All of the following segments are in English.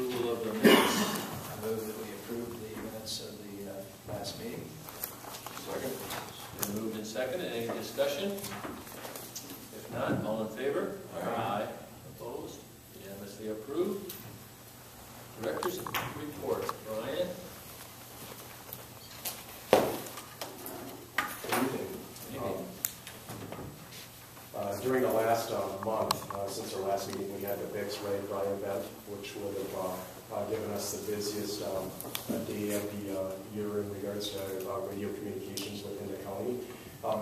approval of the minutes. I move that we approve the minutes of the last meeting. Second. It's been moved and seconded. Any discussion? If not, all in favor? Aye. Opposed? Unanimously approved. Director's report. Brian? Good evening. During the last month, since our last meeting, we had the Bix Ray Fry event, which would have given us the busiest day of the year in regards to radio communications within the county.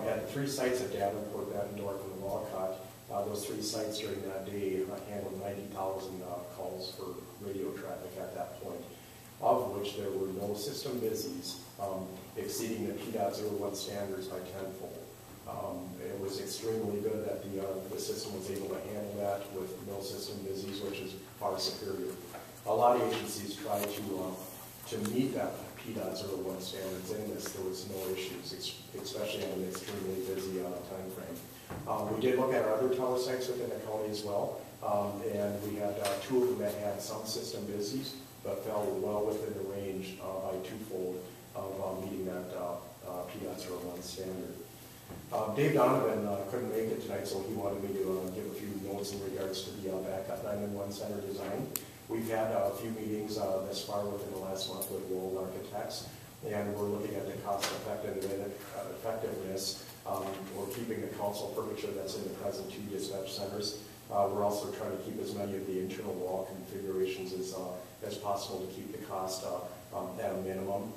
At 3 sites at Davenport, Bettendorf, and Walcott, those 3 sites during that day handled 90,000 calls for radio traffic at that point, of which there were no system busies exceeding the CADS 01 standards by tenfold. It was extremely good that the system was able to handle that with no system busies, which is far superior. A lot of agencies try to meet that PDOT's 01 standards. In this, there was no issues, especially on an extremely busy time frame. We did look at our other tower sites within the county as well, and we had 2 of them that had some system busies, but fell well within the range by twofold of meeting that PDOT's 01 standard. Dave Donovan couldn't make it tonight, so he wanted me to give a few notes in regards to the backup 911 center design. We've had a few meetings thus far within the last month with World Architects, and we're looking at the cost effectiveness. We're keeping the console furniture that's in the present 2 dispatch centers. We're also trying to keep as many of the internal wall configurations as possible to keep the cost at a minimum.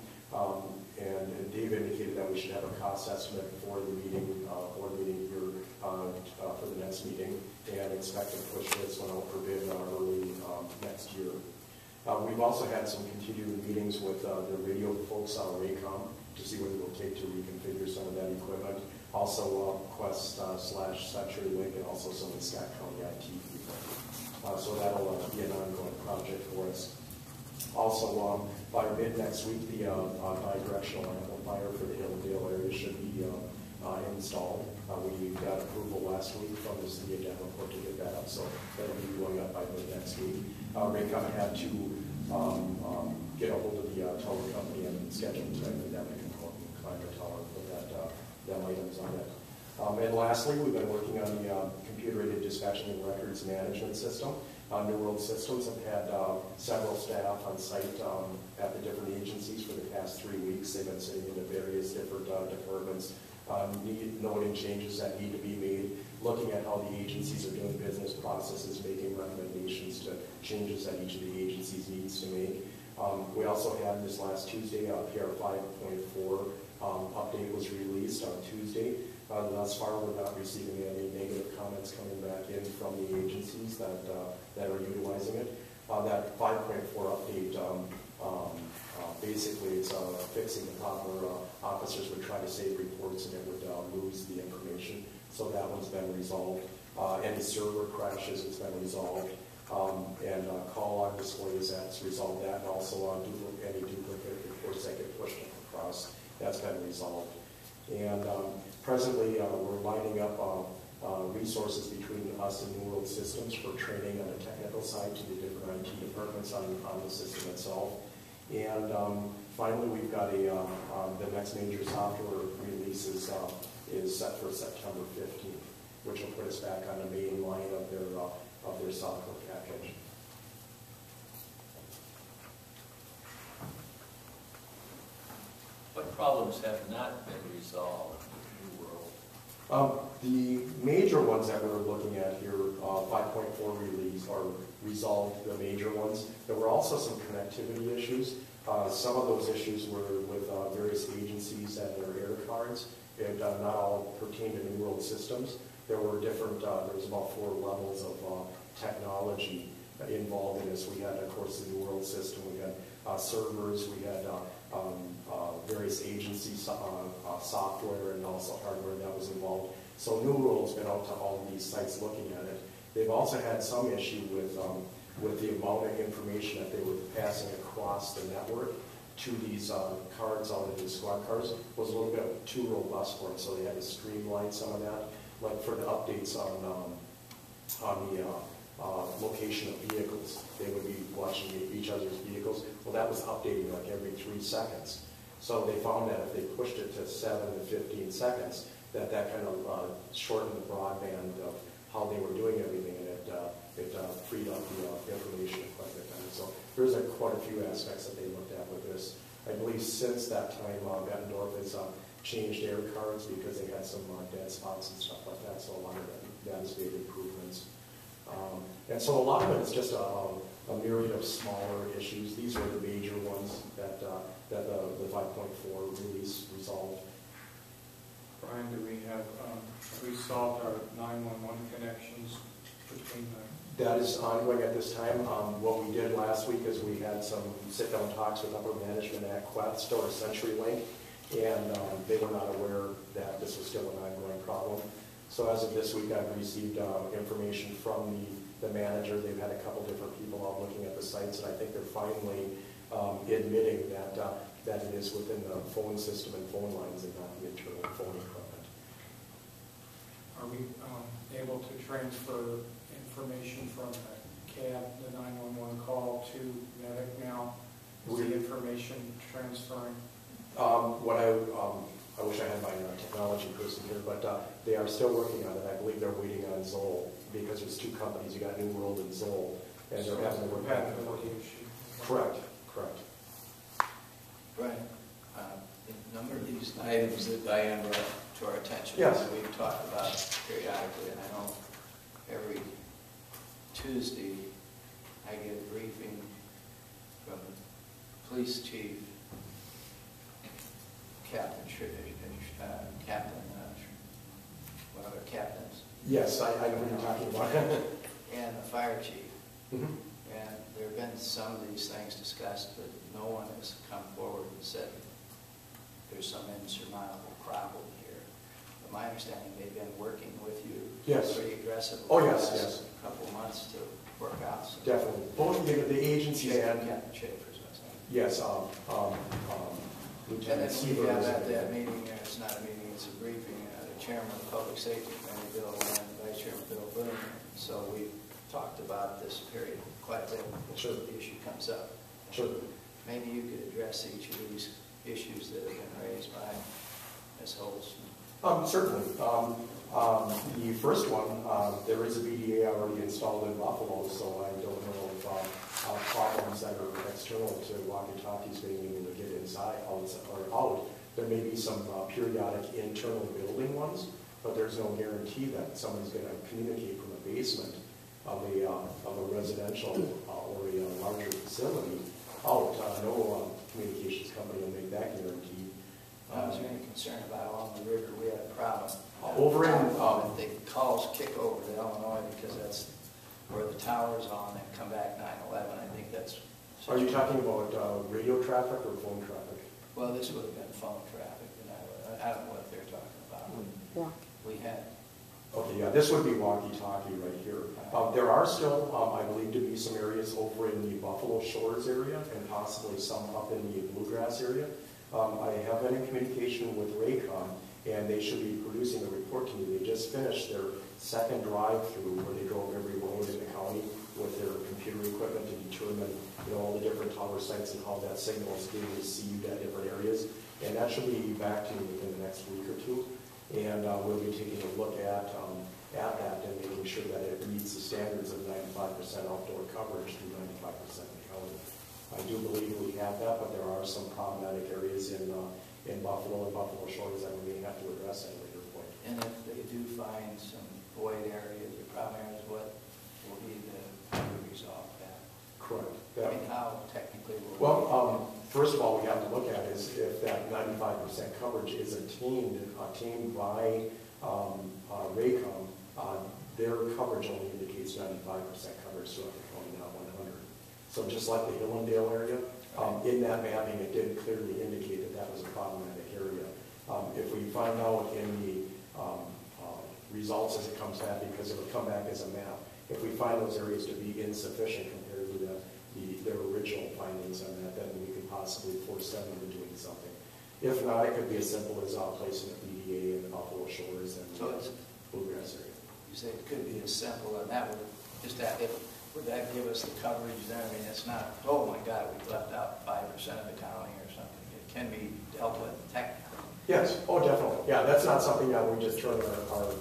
And Dave indicated that we should have a cost estimate for the meeting, board meeting here for the next meeting, and expect to push this one out for bid early next year. We've also had some continuing meetings with the radio folks on RACOM to see what it will take to reconfigure some of that equipment. Also Quest / CenturyLink, and also some of the Scott County IT people. So that'll be an ongoing project for us. Also, by mid next week, the bidirectional amplifier for the Hillendale area should be installed. We got approval last week from the city of Davenport to get that up, so that'll be going up by mid next week. RACOM had to get a hold of the tower company and schedule time for them to climb the tower and put that items on it. And lastly, we've been working on the computer-aided dispatching and records management system. New World Systems have had several staff on site at the different agencies for the past 3 weeks. They've been sitting in the various different departments, noting changes that need to be made, looking at how the agencies are doing business processes, making recommendations to changes that each of the agencies needs to make. We also had this last Tuesday, PR 5.4 update was released on Tuesday. Thus far, we're not receiving any negative comments coming back in from the agencies that are utilizing it. That 5.4 update, basically it's fixing the problem where officers would try to save reports and it would lose the information. So that one's been resolved. Any server crashes, it's been resolved. And call log displays, that's resolved that. And also any duplicate reports that get pushed across, that's been resolved. And presently, we're lining up resources between us and New World Systems for training on the technical side to the different IT departments on the system itself. And finally, we've got the next major software release is set for September 15th, which will put us back on the main line of their software package. What problems have not been resolved in New World? The major ones that we're looking at here, 5.4 release, are resolved, the major ones. There were also some connectivity issues. Some of those issues were with various agencies and their air cards, and not all pertain to New World Systems. There were different, there was about 4 levels of technology involved in this. We had, of course, the New World System, we had servers, we had various agency software and also hardware that was involved. So New World's been out to all of these sites looking at it. They've also had some issue with the amount of information that they were passing across the network to these cards out of these squad cars was a little bit too robust for it, so they had to streamline some of that. Like for the updates on location of vehicles. They would be watching each other's vehicles. Well, that was updating like every 3 seconds. So they found that if they pushed it to 7 to 15 seconds, that kind of shortened the broadband of how they were doing everything, and it freed up the information quite a bit. So there's quite a few aspects that they looked at with this. I believe since that time, Bettendorf has changed air cards because they had some dead spots and stuff like that. So a lot of that has made improvements. And so a lot of it is just a myriad of smaller issues. These are the major ones that the 5.4 release resolved. Brian, do we have we solved our 911 connections between the... That is ongoing at this time. What we did last week is we had some sit-down talks with upper management at Quest or CenturyLink, and they were not aware that this was still an ongoing problem. So as of this week, I've received information from the manager. They've had a couple different people out looking at the sites, and I think they're finally admitting that it is within the phone system and phone lines and not the internal phone equipment. Are we able to transfer information from the CAD, the 911 call, to medic now? Is the information transferring? I wish I had my technology person here, but they are still working on it. I believe they're waiting on Zoll because there's 2 companies. You got New World and Zoll, and they're having to work on it. Correct. Right. A number of these items that Diane brought to our attention, yes, we've talked about periodically, and I know every Tuesday I get a briefing from the police chief, one of our captains. Yes, I know what you're talking about. And the fire chief. Mm-hmm. And there have been some of these things discussed, but no one has come forward and said there's some insurmountable problem here. But my understanding, they've been working with you pretty aggressively for the last last couple of months to work out some. Definitely. Both the agency and Captain Schaefer's website. yes, And then we have at that meeting, it's not a meeting, it's a briefing, the chairman of the Public Safety Committee, Bill, and the vice chairman, Bill Boone. So we talked about this period quite a bit. Sure. The issue comes up. Sure. Maybe you could address each of these issues that have been raised by Ms. Holst. Certainly. The first one, there is a BDA already installed in Buffalo, so I don't know if problems that are external to walkie-talkies being able to get inside or out. There may be some periodic internal building ones, but there's no guarantee that somebody's going to communicate from a basement of a residential or a larger facility out. No communications company will make that guarantee. Was there any concern about along the river? We had a problem. Over in the calls kick over to Illinois because that's where the tower's on and come back 9/11. I think that's. Are you talking about radio traffic or phone traffic? Well, this would have been phone traffic, and I don't know what they're talking about. Yeah. We had. Okay, yeah, this would be walkie-talkie right here. There are still, I believe, to be some areas over in the Buffalo Shores area and possibly some up in the Bluegrass area. I have been in communication with RACOM, and they should be producing a report to me. They just finished their second drive-through where they drove every road in the county with their computer equipment to determine all the different tower sites and how that signal is being received at different areas. And that should be back to me within the next week or two. And we'll be taking a look at that and making sure that it meets the standards of 95% outdoor coverage through 95% in the county. I do believe we have that, but there are some problematic areas in Buffalo and Buffalo Shores that we may have to address at a later point. And if they do find some void areas or problem areas, what will be the resolve that? Correct. I mean, how technically will well, first of all, we have to look at is if that 95% coverage is attained by RACOM, their coverage only indicates 95% coverage throughout the county, not 100. So just like the Hillendale area, in that mapping, it did clearly indicate that that was a problematic area. If we find out in the results as it comes back, because it will come back as a map, if we find those areas to be insufficient compared to their original findings on that, then we could possibly force them into doing something. If not, it could be as simple as placing a BDA in the Buffalo Shores and so it's Bluegrass area. You say it could be as simple, and that would Just that, would that give us the coverage there? I mean, it's not, oh my God, we've left out 5% of the county or something. It can be dealt with technically. Yes, oh, definitely. Yeah, that's not something that we just turn our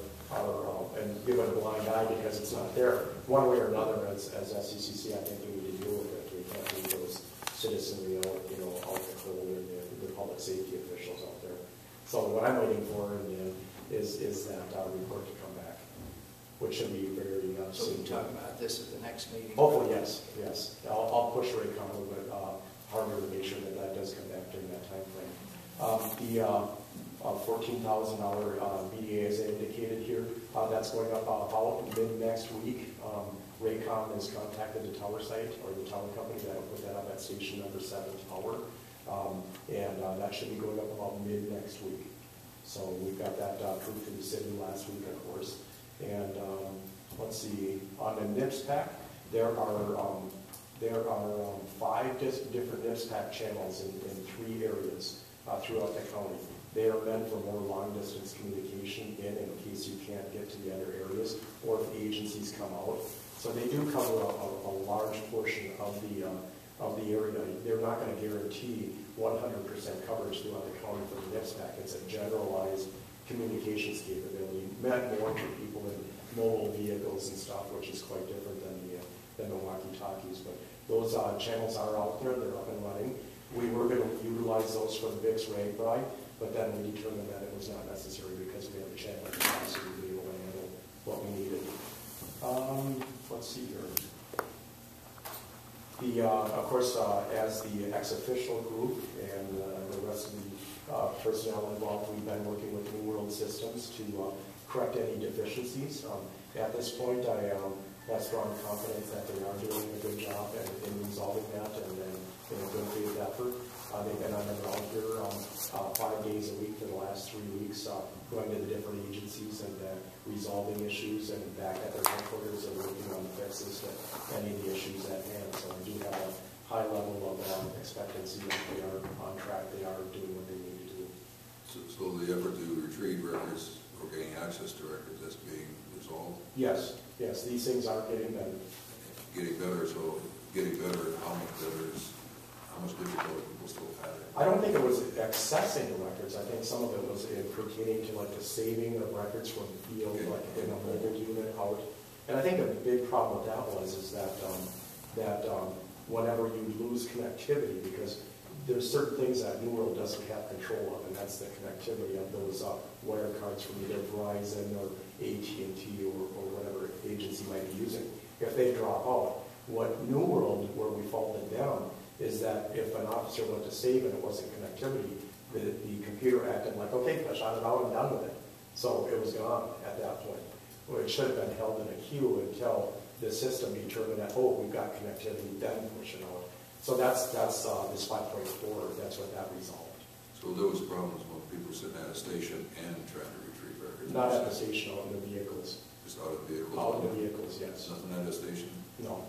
and give it a blind eye because it's not there. One way or another, as SECC, I think we need to deal with it. We can't leave those citizenry out, out in the cold, and the public safety officials out there. So what I'm waiting for in the end is that report to come back, which should be very So we soon. can talk about this at the next meeting? Hopefully, yes. I'll push RACOM a little bit harder to make sure that that does come back during that time frame. The $14,000 BDA, as I indicated here, that's going up about mid-next week. RACOM has contacted the tower site, or the tower company that will put that up at station number 7 tower. And that should be going up about mid-next week. So we've got that approved through the city last week, of course. And let's see, on the NPSPAC, there are 5 different NPSPAC channels in 3 areas throughout the county. They are meant for more long-distance communication in case you can't get to the other areas, or if agencies come out. So they do cover a large portion of the area. They're not going to guarantee 100% coverage throughout the county for the NPSPAC. It's a generalized communications capability meant more for people in mobile vehicles and stuff, which is quite different than the walkie-talkies. But those channels are out there. They're up and running. We were going to utilize those for the VIX rag buy, but then we determined that it was not necessary because we have the channel capacity to be able to handle what we needed. Let's see here. Of course, as the ex-official group and the rest of the personnel involved, we've been working with New World Systems to correct any deficiencies. At this point, I have strong confidence that they are doing a good job in resolving that and in a good faith effort. They've been on the ground here 5 days a week for the last 3 weeks, going to the different agencies and resolving issues, and back at their headquarters and working on the fixes to any of the issues at hand. So I do have a high level of expectancy that they are on track. They are doing what they need to do. So the effort to retrieve records or gaining access to records, that's being resolved? Yes, these things are getting better. Getting better, so getting better, how much better is, how much difficulty people still have it? I don't think it was accessing the records. I think some of it was pertaining to like the saving of records from the field, like in a mobile unit out. And I think a big problem with that is that whenever you lose connectivity, because there's certain things that New World doesn't have control of, and that's the connectivity of those wire cards from either Verizon or AT&T or whatever agency might be using. If they drop out, what New World, where we faulted them, is that if an officer went to save and it wasn't connectivity, the computer acted like, okay, I shot it out and done with it. So it was gone at that point. Well, it should have been held in a queue until the system determined that, oh, we've got connectivity, then push it out. So that's this 5.4, that's what that resolved. So there was problems when people were sitting at a station and trying to retrieve records? Not at the station, out in the vehicles. Just out of vehicles? Out in the vehicles, yes. Nothing at a station? No.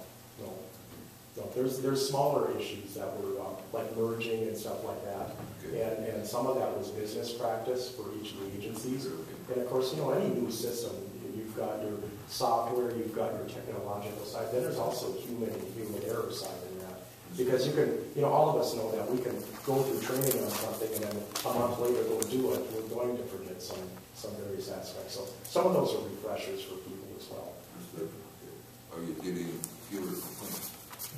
There's smaller issues that were like merging and stuff like that. Okay. And some of that was business practice for each of the agencies. Okay. And of course, any new system, you've got your software, you've got your technological side, then there's also human error side in that. Because you can, all of us know that we can go through training on something and then a month later go do it. We're going to forget some various aspects. So some of those are refreshers for people as well. Are you getting fewer complaints?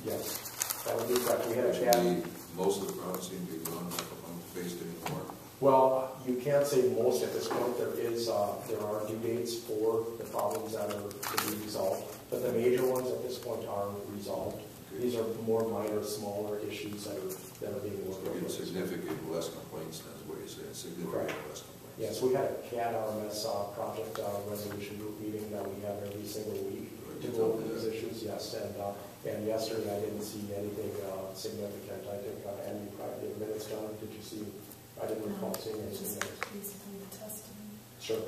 Yes, that would be correct. We had a CAD. Most of the problems seem to be gone, not complaint-based anymore. Well, you can't say most at this point. There are due dates for the problems that are to be resolved, but the major ones at this point are resolved. Okay. These are more minor, smaller issues that are being worked on. Significant less complaints, that's what you said. Significant less complaints. Yes, we had a CAD RMS project resolution group meeting that we have every single week to go over these issues. Yes, and yesterday I didn't see anything significant. I think Andy probably had minutes done. Did you see? I didn't recall seeing anything. Basically the testing. Sure.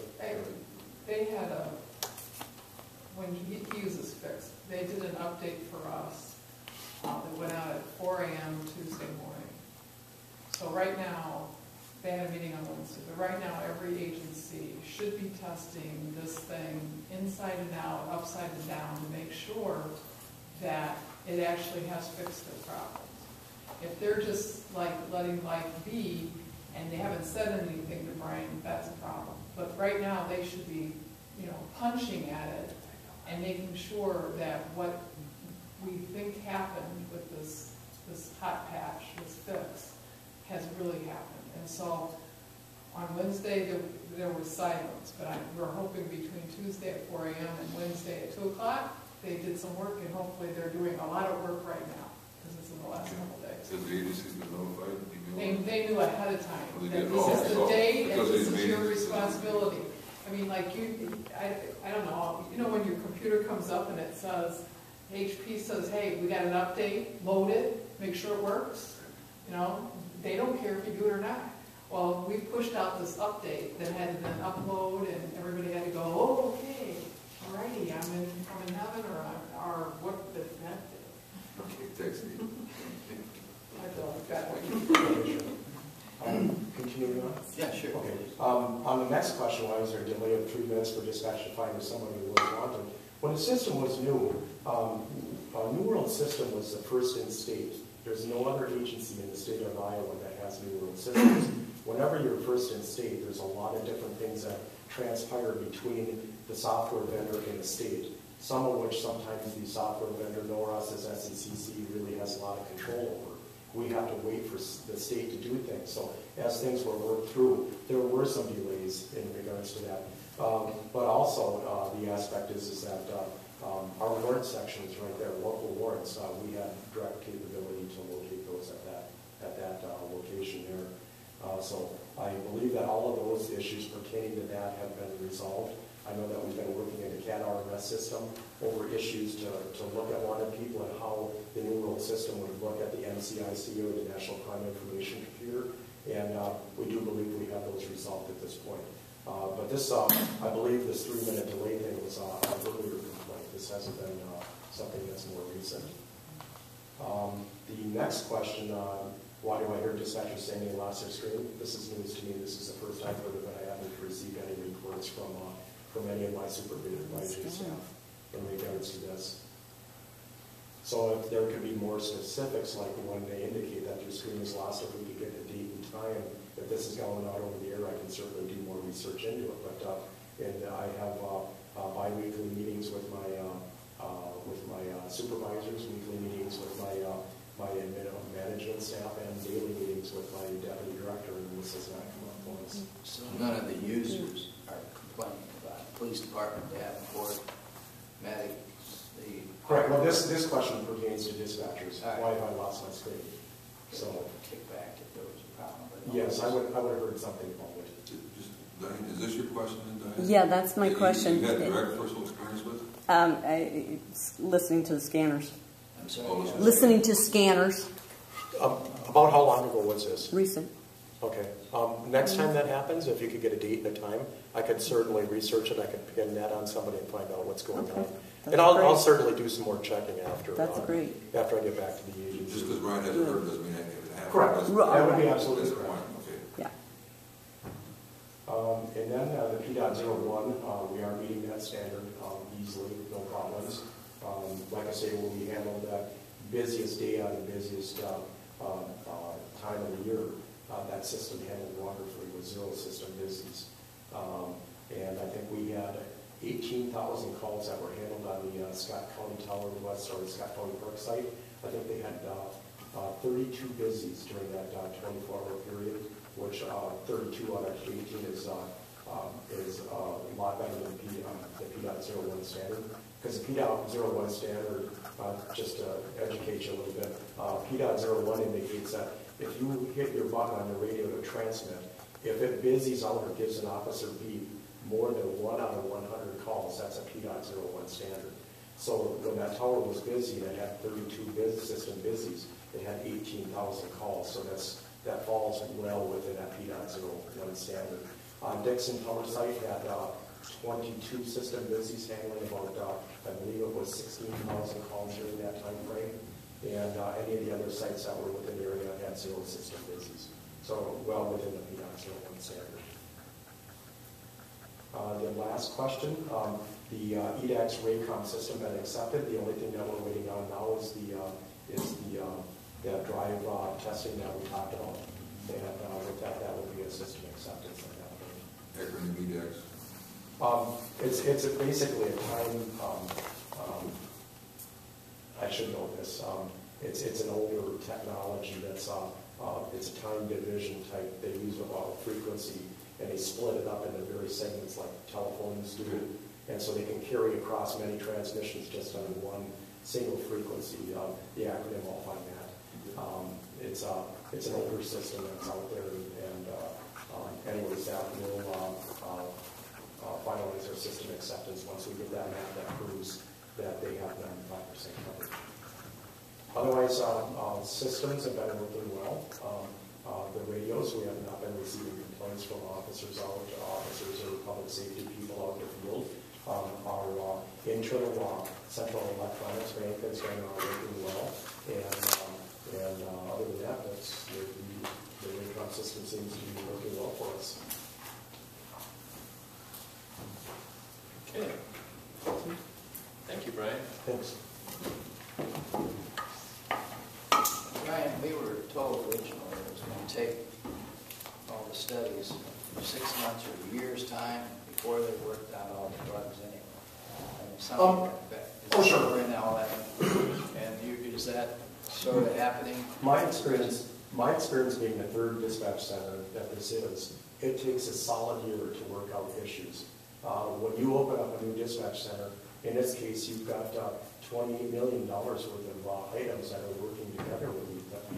They had when Hughes is fixed, they did an update for us that went out at 4 a.m. Tuesday morning. So right now, they had a meeting on Wednesday, but right now, every agency should be testing this thing inside and out, upside and down, to make sure that it actually has fixed their problems. If they're just like letting life be, and they haven't said anything to Brian, that's a problem. But right now, they should be, punching at it and making sure that what we think happened with this hot patch, this fix, has really happened. And so on Wednesday, there was silence, but we're hoping between Tuesday at 4 a.m. and Wednesday at 2 o'clock, they did some work, and hopefully they're doing a lot of work right now, because it's in the last couple of days. Has the agency's been notified? They knew ahead of time, Well, they that did. this is the date, and Because this these is your meetings- responsibility. I mean, like I don't know, when your computer comes up and it says, HP says, hey, we got an update, load it, make sure it works, they don't care if you do it or not. Well, we pushed out this update that had to then upload, and everybody had to go, oh, okay, alrighty, I'm in heaven, or what did that do? Okay, text me. I feel like that one. Continuing on? Yeah, sure. Okay. On the next question, why was there a delay of 3 minutes for dispatch to find somebody who was wanted? When the system was new, New World System was the first in state. There's no other agency in the state of Iowa that has New World Systems. Whenever you're first in state, there's a lot of different things that transpire between the software vendor and the state. Some of which sometimes the software vendor, nor us as SECC, really has a lot of control over. We have to wait for the state to do things. So as things were worked through, there were some delays in regards to that. But also the aspect is that our warrant sections right there, local warrants, we have direct capability to locate those at that location there. So I believe that all of those issues pertaining to that have been resolved. I know that we've been working in the CADS system over issues to look at wanted people and how the New World System would look at the NCIC or the National Crime Information Computer. And we do believe we have those resolved at this point. But this, I believe this 3-minute delay thing was an earlier complaint. This hasn't been something that's more recent. The next question, why do I hear dispatchers saying they lost their screen? This is news to me. This is the first I've heard of it. I haven't received any reports from any of my supervisory staff in regards to this. So if there could be more specifics, like when they indicate that your screen is lost, if we could get a date and time, if this is going out over the air, I can certainly do more research into it. But and I have bi-weekly meetings with my supervisors, weekly meetings with my management staff, and daily meetings with my deputy director, and this has not come up once. So none of the users are complaining about it. Police department, Davenport, medics, the... Correct. Well, this question pertains to dispatchers. Right. Why have I lost my screen? So, kickback if there was a problem. But yes, I would have heard something about it. Just, Diane, is this your question, Diane? Yeah, that's my question. You had direct personal experience with it? Listening to the scanners. I'm sorry. Oh, Listening to scanners. About how long ago was this? Recent. Okay. Next time that happens, if you could get a date and a time, I could certainly research it. I could pin that on somebody and find out what's going on. That's And I'll great. certainly do some more checking after. That's great. After I get back to the agency. Just because Ryan hasn't heard doesn't mean anything would happen. Correct. That would be absolutely That's the correct. point. Okay. Yeah. And then the P.01, we are meeting that standard easily, no problems. Like I say, when we handle that busiest day on the busiest time of the year, that system handled wonderfully with 0 system busies. And I think we had 18,000 calls that were handled on the Scott County Tower West or Scott County Park site. I think they had 32 busies during that 24-hour period, which 32 out of 18 is a lot better than the P.01 standard. Because the P.01 standard, just to educate you a little bit, P.01 indicates that if you hit your button on the radio to transmit, if it busies out or gives an officer beep more than 1 out of 100 calls, that's a P.01 standard. So when that tower was busy and it had 32 system busies, it had 18,000 calls. So that falls well within that P.01 standard. Dixon Tower site had 22 system busies handling about, I believe it was 16,000 calls during that time frame. And any of the other sites that were within the area had 0 system busies. So well within the EDACS 01 standard. The last question, the EDACS RACOM system been accepted. The only thing that we're waiting on now is that drive testing that we talked about. And with that would be a system acceptance at that point. Acronym EDACS. It's basically a time, I should know this, it's an older technology that's, it's a time division type. They use a frequency and they split it up into various segments like telephones do. And so they can carry across many transmissions just on one single frequency. The acronym, I'll find that. It's an older system that's out there, and anyways, that will finalize our system acceptance once we get that map that proves that they have 95% coverage. Otherwise, systems have been working well. The radios, we have not been receiving complaints from officers or public safety people out in the field. Our internal central electronics bank has been working well, and other than that, the RACOM system seems to be working well for us. Okay. Thank you, Brian. Thanks. Brian, we were told originally it was going to take all the studies 6 months or a year's time before they worked out all the drugs anyway. I mean, something like that. Oh, sure. And all that. And is that sort of happening? My experience being the third dispatch center that this is, it takes a solid year to work out issues. When you open up a new dispatch center, in this case, you've got $28 million worth of items that are working together with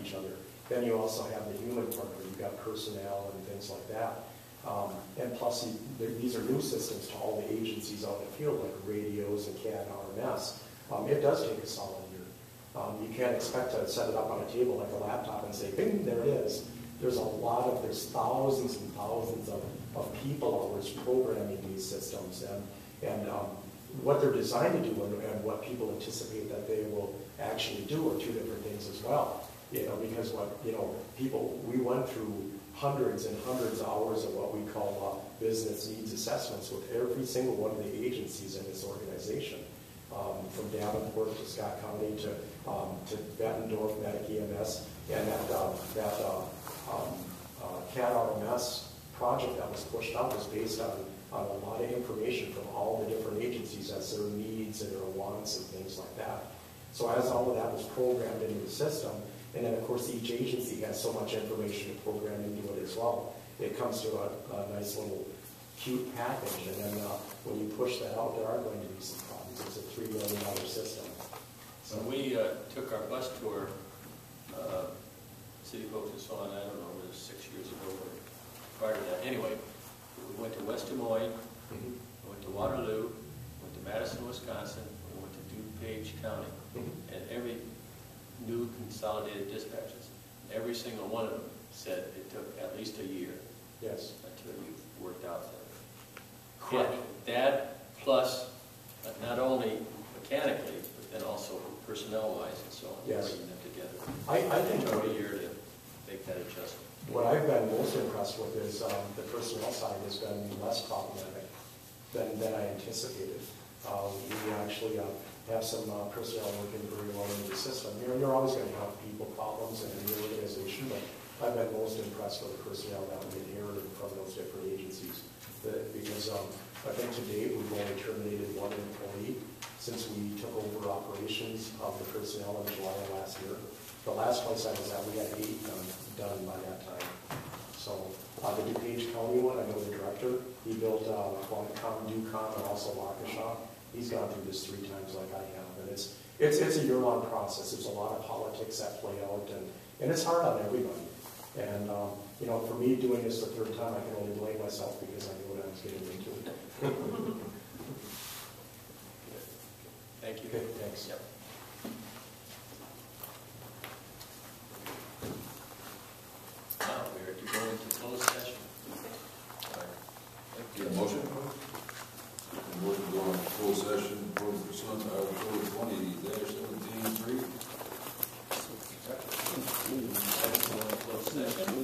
each other. Then you also have the human part where you've got personnel and things like that. And plus, these are new systems to all the agencies out in the field, like radios and CAD and RMS. It does take a solid year. You can't expect to set it up on a table like a laptop and say, bing, there it is. There's thousands and thousands of people hours programming these systems. And what they're designed to do and what people anticipate that they will actually do are two different things as well. Because we went through hundreds and hundreds of hours of what we call business needs assessments with every single one of the agencies in this organization, from Davenport to Scott County to Bettendorf, Medic EMS, and that CAD RMS project that was pushed out was based on a lot of information from all the different agencies as their needs and their wants and things like that. So as all of that was programmed into the system, and then of course each agency has so much information to program into it as well, it comes to a nice little cute package, and then when you push that out, there are going to be some problems. It's a $3 million system. So we took our bus tour, city folks and so on, I don't know, it was 6 years ago or prior to that. Anyway, we went to West Des Moines, we went to Waterloo, went to Madison, Wisconsin, we went to DuPage County, and every new consolidated dispatches, every single one of them said it took at least a year. Yes. Until you worked out that. Correct. That plus not only mechanically, but then also personnel-wise and so on, Yes. bringing them together. I think it took a year to make that adjustment. What I've been most impressed with is the personnel side has been less problematic than I anticipated. We actually have some personnel working very well in the system. You're always going to have people problems in any organization, but I've been most impressed with the personnel that we inherited from those different agencies. Because I think to date we've only terminated one employee since we took over operations of the personnel in July of last year. The last place I was at, we had 8 done by that time. So the DuPage County one, I know the director. He built Quanticom, Ducom, and also Waukesha. He's gone through this 3 times like I have, and it's a year-long process. There's a lot of politics that play out, and it's hard on everybody. And for me doing this the 3rd time, I can only blame myself because I knew what I was getting into. Thank you. Okay, thanks. Yep. Now we are to go into closed session. All right. Thank you. Get a motion? Motion to go on closed session, according to Article 20-17(3). Closed session.